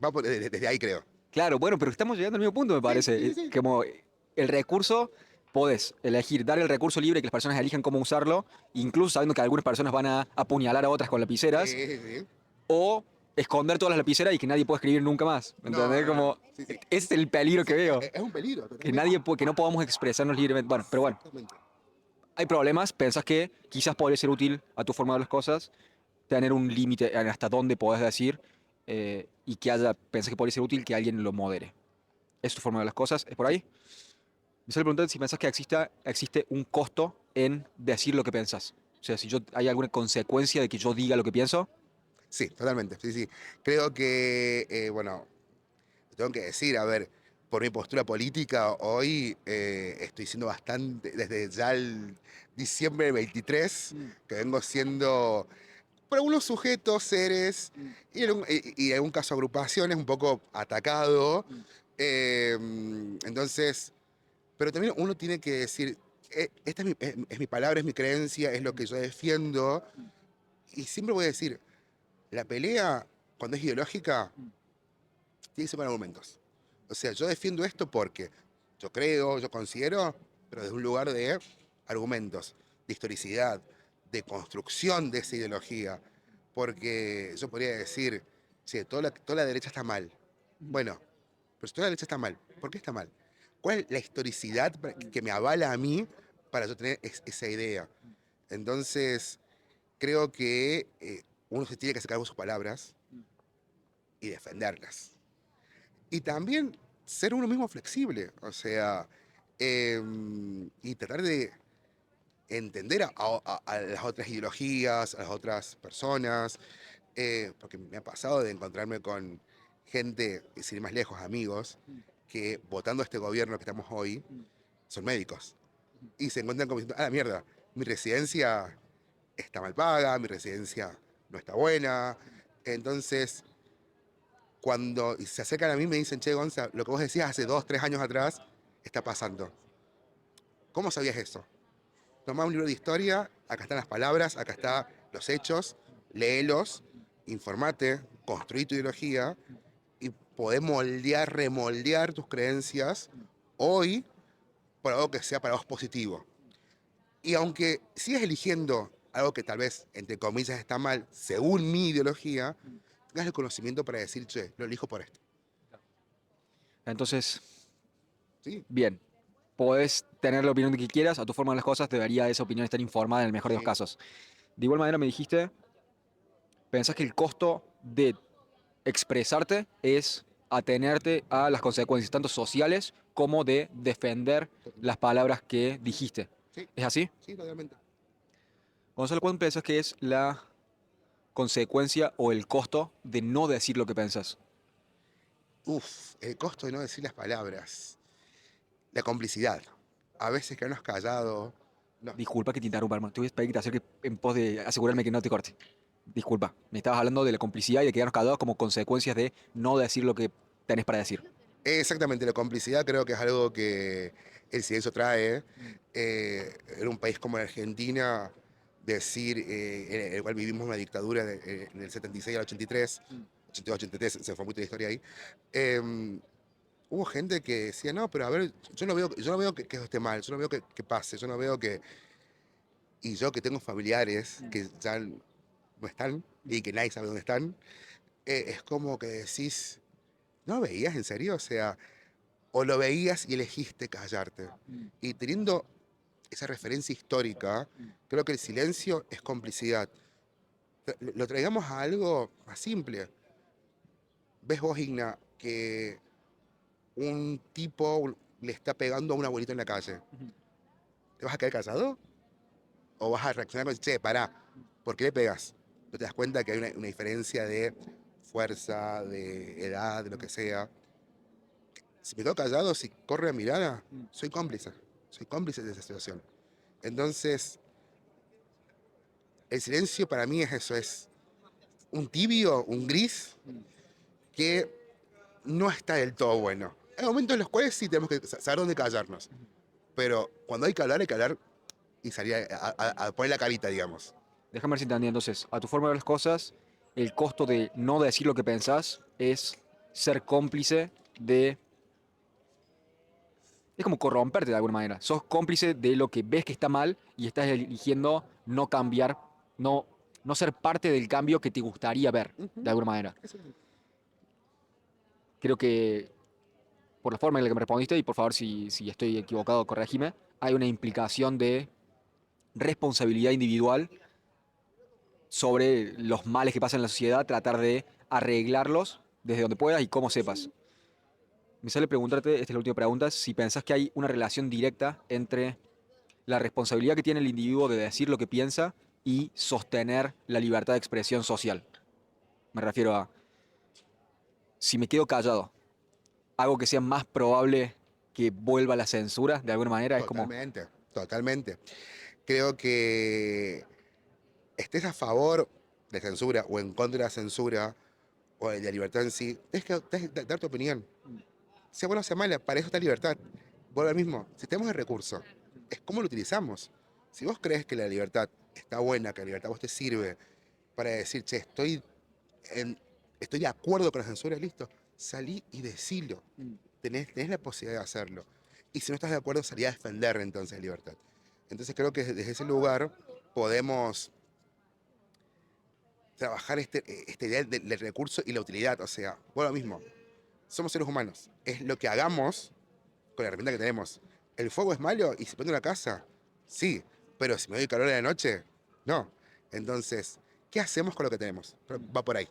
Va desde ahí, creo. Claro, bueno, pero estamos llegando al mismo punto, me Sí, parece. sí, sí. Como el recurso, podés elegir dar el recurso libre, que las personas elijan cómo usarlo, incluso sabiendo que algunas personas van a apuñalar a otras con lapiceras, Sí, sí, sí. o esconder todas las lapiceras y que nadie pueda escribir nunca más. ¿Entendés? No. Como, Sí, sí. ese es el peligro que Sí, veo. es un peligro, Que totalmente. nadie que no podamos expresarnos libremente. Bueno, pero bueno, Exactamente. hay problemas. Pensás que quizás podría ser útil a tu forma de ver las cosas, tener un límite en hasta dónde podés decir, y que pensás que podría ser útil que alguien lo modere. ¿Es tu forma de ver las cosas? ¿Es por ahí? Me sale preguntar si pensás que existe un costo en decir lo que pensás. O sea, si hay alguna consecuencia de que yo diga lo que pienso. Sí, totalmente. Sí, sí. Creo que, bueno, tengo que decir, a ver, por mi postura política, hoy estoy siendo bastante, desde ya el diciembre del 23, que vengo siendo, por algunos sujetos, seres, y en algún caso agrupaciones, un poco atacado. Entonces, pero también uno tiene que decir, esta es mi palabra, es mi creencia, es lo que yo defiendo. Y siempre voy a decir, la pelea, cuando es ideológica, tiene que ser con argumentos. O sea, yo defiendo esto porque yo creo, yo considero, pero desde un lugar de argumentos, de historicidad, de construcción de esa ideología. Porque yo podría decir, sí, toda la derecha está mal. Bueno, pero si toda la derecha está mal, ¿por qué está mal? ¿Cuál es la historicidad que me avala a mí para yo tener esa idea? Entonces, creo que uno se tiene que sacar con sus palabras y defenderlas. Y también ser uno mismo flexible, o sea, y tratar de entender a las otras ideologías, a las otras personas, porque me ha pasado de encontrarme con gente, sin ir más lejos, amigos, que votando a este gobierno que estamos hoy, son médicos. Y se encuentran como diciendo, ah, la mierda, mi residencia está mal paga, mi residencia no está buena. Entonces, cuando se acercan a mí me dicen, che, Gonza, lo que vos decías hace 2, 3 años atrás está pasando. ¿Cómo sabías eso? Tomá un libro de historia, acá están las palabras, acá están los hechos, léelos, informate, construí tu ideología y podés moldear, remoldear tus creencias hoy por algo que sea para vos positivo. Y aunque sigas eligiendo algo que tal vez, entre comillas, está mal, según mi ideología, tengas el conocimiento para decir, che, lo elijo por esto. Entonces, ¿Sí? bien, podés tener la opinión que quieras, a tu forma de las cosas, debería esa opinión estar informada en el mejor de los Sí. casos. De igual manera me dijiste, pensás que el costo de expresarte es atenerte a las consecuencias, tanto sociales como de defender las palabras que dijiste. Sí, ¿Es así? sí, totalmente. Gonzalo, ¿cuánto pensás que es la consecuencia o el costo de no decir lo que pensás? Uf, el costo de no decir las palabras. La complicidad. A veces quedarnos callados. No. Disculpa que te interrumpa, hermano. Te voy a pedir que te acerques en pos de asegurarme que no te corte. Disculpa, me estabas hablando de la complicidad y de quedarnos callados como consecuencias de no decir lo que tenés para decir. Exactamente, la complicidad creo que es algo que el silencio trae. En un país como la Argentina, decir, en el cual vivimos una dictadura en el 76 al 83, 82, 83, se fue mucha historia ahí. eh, Hubo gente que decía, no, pero a ver, yo no veo que eso esté mal, yo no veo que pase, yo no veo que... Y yo que tengo familiares que ya no están y que nadie sabe dónde están, es como que decís, ¿no lo veías en serio? O sea, o lo veías y elegiste callarte. Y teniendo esa referencia histórica, creo que el silencio es complicidad. Lo traigamos a algo más simple. ¿Ves vos, Igna, que un tipo le está pegando a un abuelito en la calle? ¿Te vas a quedar callado? ¿O vas a reaccionar con, che, pará, ¿por qué le pegas? ¿No te das cuenta que hay una diferencia de fuerza, de edad, de lo que sea? Si me quedo callado, si corre la mirada, soy cómplice de esa situación. Entonces, el silencio para mí es eso, es un tibio, un gris, que no está del todo bueno. Hay momentos en los cuales sí tenemos que saber dónde callarnos, pero cuando hay que hablar y salir a poner la carita, digamos. Déjame ver si entendí. Entonces, a tu forma de ver las cosas, el costo de no decir lo que pensás es ser cómplice de... Es como corromperte de alguna manera. Sos cómplice de lo que ves que está mal y estás eligiendo no cambiar, no, no ser parte del cambio que te gustaría ver, de Ujú, alguna manera. eso. Creo que por la forma en la que me respondiste, y por favor si estoy equivocado, corregime, hay una implicación de responsabilidad individual sobre los males que pasan en la sociedad, tratar de arreglarlos desde donde puedas y como sepas. Me sale preguntarte, esta es la última pregunta, si pensás que hay una relación directa entre la responsabilidad que tiene el individuo de decir lo que piensa y sostener la libertad de expresión social. Me refiero a, si me quedo callado, hago que sea más probable que vuelva la censura, de alguna manera, es como, Totalmente, totalmente. Creo que estés a favor de censura o en contra de la censura o de la libertad en sí, tienes que dar tu opinión. Sea buena o sea mala, para eso está la libertad. Vuelvo al mismo, si tenemos el recurso es cómo lo utilizamos. Si vos crees que la libertad está buena, que la libertad a vos te sirve para decir, che, estoy de acuerdo con la censura, listo, salí y decilo. Tenés la posibilidad de hacerlo. Y si no estás de acuerdo, salí a defender entonces la libertad. Entonces creo que desde ese lugar podemos trabajar esta idea del recurso y la utilidad. O sea, bueno, lo mismo, somos seres humanos. Es lo que hagamos con la herramienta que tenemos. ¿El fuego es malo y se prende una casa? Sí, pero si me doy calor en la noche, no. Entonces, ¿qué hacemos con lo que tenemos? Va por ahí.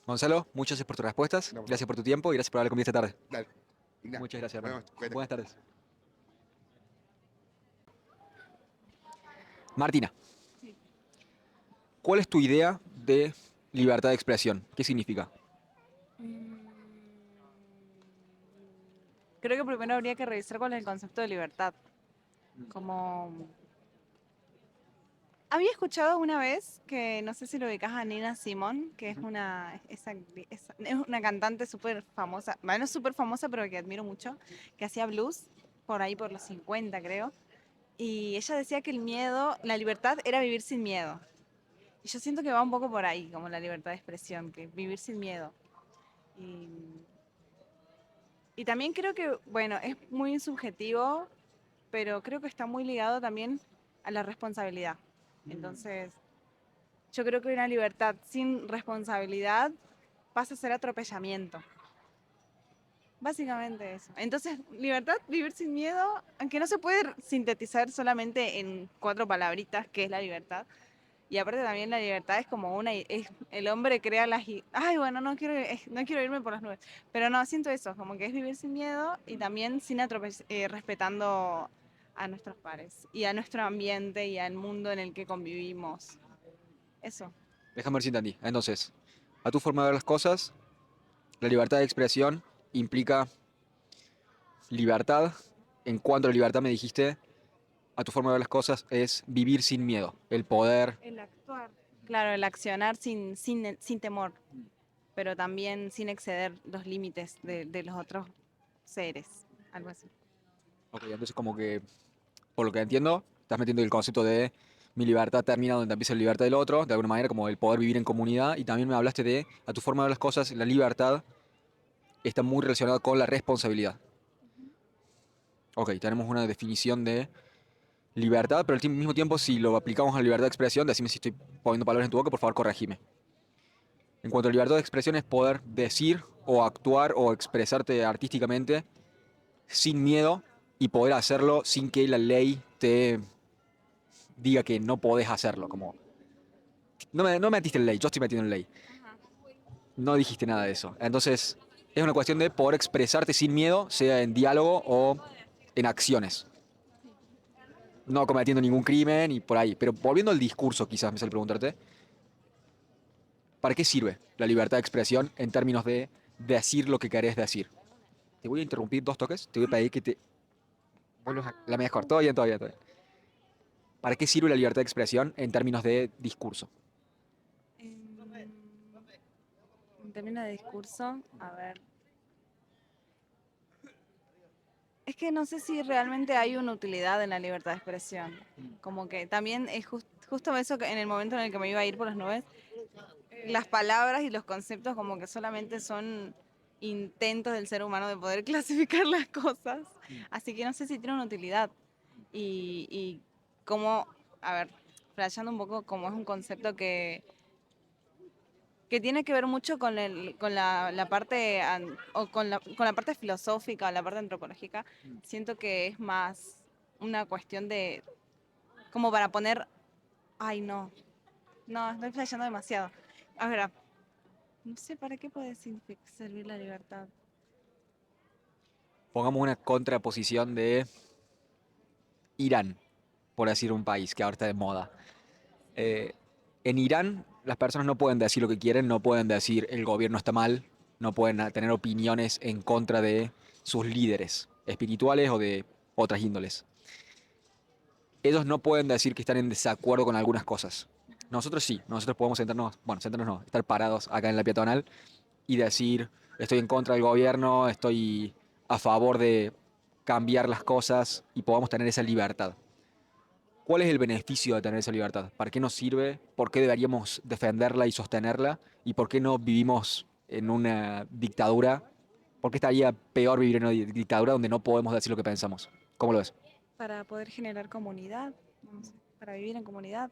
Gonzalo, muchas gracias por tus respuestas, No, por gracias favor. por tu tiempo y gracias por hablar conmigo esta tarde. Dale. Igna, Muchas gracias, nos hermano. vemos. Cuídate. Buenas tardes. Martina, ¿cuál es tu idea de libertad de expresión? ¿Qué significa? Creo que primero habría que revisar cuál es el concepto de libertad. Como había escuchado una vez que no sé si lo ubicás a Nina Simone, que es es una cantante súper famosa, bueno, no súper famosa, pero que admiro mucho, que hacía blues por ahí por los 50, creo. Y ella decía que el miedo, la libertad era vivir sin miedo. Y yo siento que va un poco por ahí, como la libertad de expresión, que vivir sin miedo. Y, y también creo que, bueno, es muy subjetivo, pero creo que está muy ligado también a la responsabilidad. Entonces, yo creo que una libertad sin responsabilidad pasa a ser atropellamiento. Básicamente eso. Entonces, libertad, vivir sin miedo, aunque no se puede sintetizar solamente en 4 palabritas, que es la libertad. Y aparte también la libertad es como el hombre crea ay, bueno, no quiero irme por las nubes. Pero no, siento eso, como que es vivir sin miedo y también respetando a nuestros pares y a nuestro ambiente y al mundo en el que convivimos. Eso. Déjame ver si entendí. Entonces, a tu forma de ver las cosas, la libertad de expresión implica libertad. En cuanto a la libertad me dijiste, a tu forma de ver las cosas es vivir sin miedo, el poder. El actuar. Claro, el accionar sin temor, pero también sin exceder los límites de los otros seres, algo así. Ok, entonces como que, por lo que entiendo, estás metiendo el concepto de mi libertad termina donde empieza la libertad del otro, de alguna manera como el poder vivir en comunidad, y también me hablaste de, a tu forma de ver las cosas, la libertad está muy relacionada con la responsabilidad. Ok, tenemos una definición de libertad, pero al mismo tiempo, si lo aplicamos a la libertad de expresión, decime si estoy poniendo palabras en tu boca, por favor, corregime. En cuanto a libertad de expresión es poder decir o actuar o expresarte artísticamente sin miedo y poder hacerlo sin que la ley te diga que no podés hacerlo. Como, no metiste en ley, yo estoy metiendo en ley. No dijiste nada de eso. Entonces, es una cuestión de poder expresarte sin miedo, sea en diálogo o en acciones. No cometiendo ningún crimen y por ahí. Pero volviendo al discurso, quizás me sale preguntarte, ¿para qué sirve la libertad de expresión en términos de decir lo que querés decir? Te voy a interrumpir 2 toques, te voy a pedir que te vuelvas a la mejor. Todo bien, todo bien, todo bien. ¿Para qué sirve la libertad de expresión en términos de discurso? En términos de discurso, a ver. Es que no sé si realmente hay una utilidad en la libertad de expresión. Como que también es justo eso que en el momento en el que me iba a ir por las nubes, las palabras y los conceptos como que solamente son intentos del ser humano de poder clasificar las cosas. Así que no sé si tiene una utilidad. Y cómo, a ver, flasheando un poco, como es un concepto que tiene que ver mucho con la parte o con la parte filosófica o la parte antropológica. Siento que es más una cuestión de como para poner, ay no, no, estoy flasheando demasiado. A ver, no sé para qué puede servir la libertad. Pongamos una contraposición de Irán, por decir un país que ahora está de moda. Eh, en Irán las personas no pueden decir lo que quieren, no pueden decir el gobierno está mal, no pueden tener opiniones en contra de sus líderes espirituales o de otras índoles. Ellos no pueden decir que están en desacuerdo con algunas cosas. Nosotros sí, nosotros podemos sentarnos no, estar parados acá en la peatonal y decir estoy en contra del gobierno, estoy a favor de cambiar las cosas y podamos tener esa libertad. ¿Cuál es el beneficio de tener esa libertad? ¿Para qué nos sirve? ¿Por qué deberíamos defenderla y sostenerla? ¿Y por qué no vivimos en una dictadura? ¿Por qué estaría peor vivir en una dictadura donde no podemos decir lo que pensamos? ¿Cómo lo ves? Para poder generar comunidad, no sé, para vivir en comunidad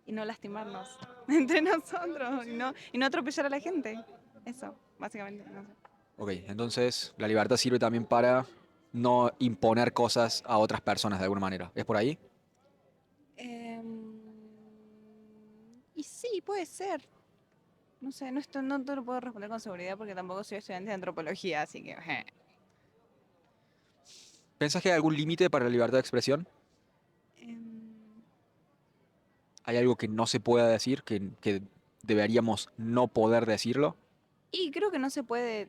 y no lastimarnos entre nosotros y no atropellar a la gente. Eso, básicamente. No sé. Ok, entonces la libertad sirve también para no imponer cosas a otras personas de alguna manera. ¿Es por ahí? Em, y sí, puede ser. No sé, no te lo puedo responder con seguridad porque tampoco soy estudiante de antropología, así que... ¿Pensás que hay algún límite para la libertad de expresión? Em, ¿Hay algo que no se pueda decir, que deberíamos no poder decirlo? y creo que no se puede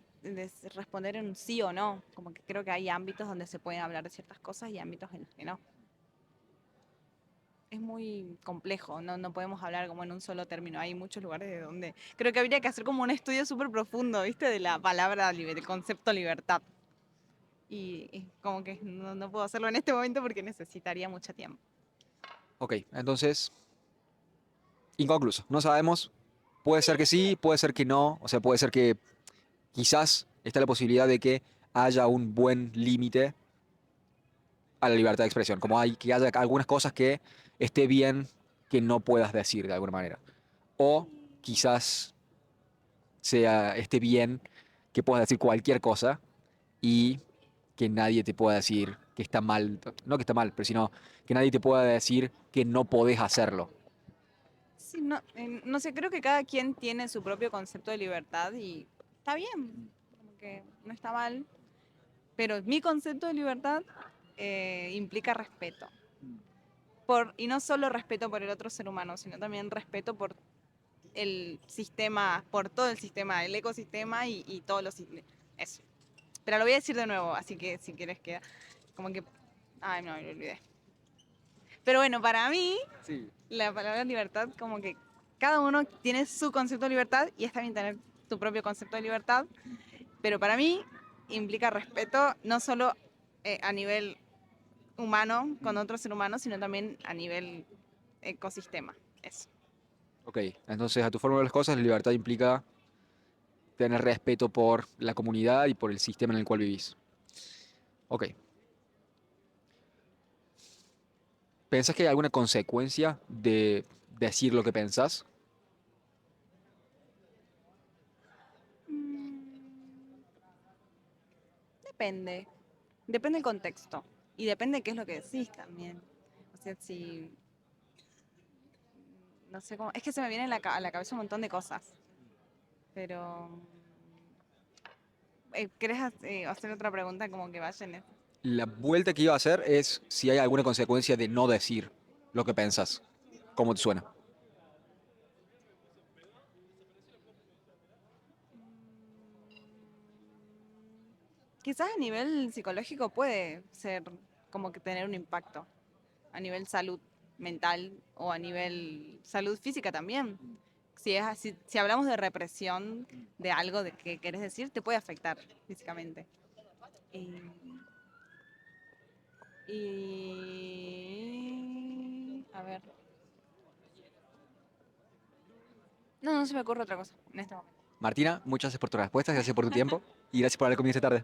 responder en un sí o no. Como que creo que hay ámbitos donde se pueden hablar de ciertas cosas y ámbitos en los que no. Es muy complejo, no podemos hablar como en un solo término. Hay muchos lugares de donde creo que habría que hacer como un estudio súper profundo, ¿viste? De la palabra, del concepto libertad. Y como que no puedo hacerlo en este momento porque necesitaría mucho tiempo. Ok, entonces, inconcluso. No sabemos. Puede ser que sí, puede ser que no. O sea, puede ser que quizás está la posibilidad de que haya un buen límite a la libertad de expresión. Como hay que haya algunas cosas que esté bien que no puedas decir de alguna manera. O quizás esté bien que puedas decir cualquier cosa y que nadie te pueda decir que está mal, no que está mal, pero sino que nadie te pueda decir que no podés hacerlo. Sí, no sé, creo que cada quien tiene su propio concepto de libertad y está bien, como que no está mal, pero mi concepto de libertad implica respeto. Y no solo respeto por el otro ser humano, sino también respeto por el sistema, por todo el sistema, el ecosistema y todos los... Eso. Pero lo voy a decir de nuevo, así que si quieres queda como que... Ay, no, me lo olvidé. Pero bueno, para mí, Sí. la palabra libertad, como que cada uno tiene su concepto de libertad y está bien tener tu propio concepto de libertad, pero para mí implica respeto no solo a nivel humano con otro ser humano, sino también a nivel ecosistema. Eso. Ok, entonces a tu forma de ver las cosas, la libertad implica tener respeto por la comunidad y por el sistema en el cual vivís. Ok, ¿pensás que hay alguna consecuencia de decir lo que pensás? Mm, depende. Depende del contexto. Y depende de qué es lo que decís también. O sea, si. No sé cómo. Es que se me viene a la cabeza un montón de cosas. Pero. ¿Querés hacer otra pregunta como que vaya en eso? La vuelta que iba a hacer es si hay alguna consecuencia de no decir lo que pensás. ¿Cómo te suena? Quizás a nivel psicológico puede ser como que tener un impacto. A nivel salud mental o a nivel salud física también. Si es así, si hablamos de represión de algo de que querés decir, te puede afectar físicamente. Y, a ver. No se me ocurre otra cosa en este momento. Martina, muchas gracias por tus respuestas, gracias por tu tiempo y gracias por haber comido esta tarde.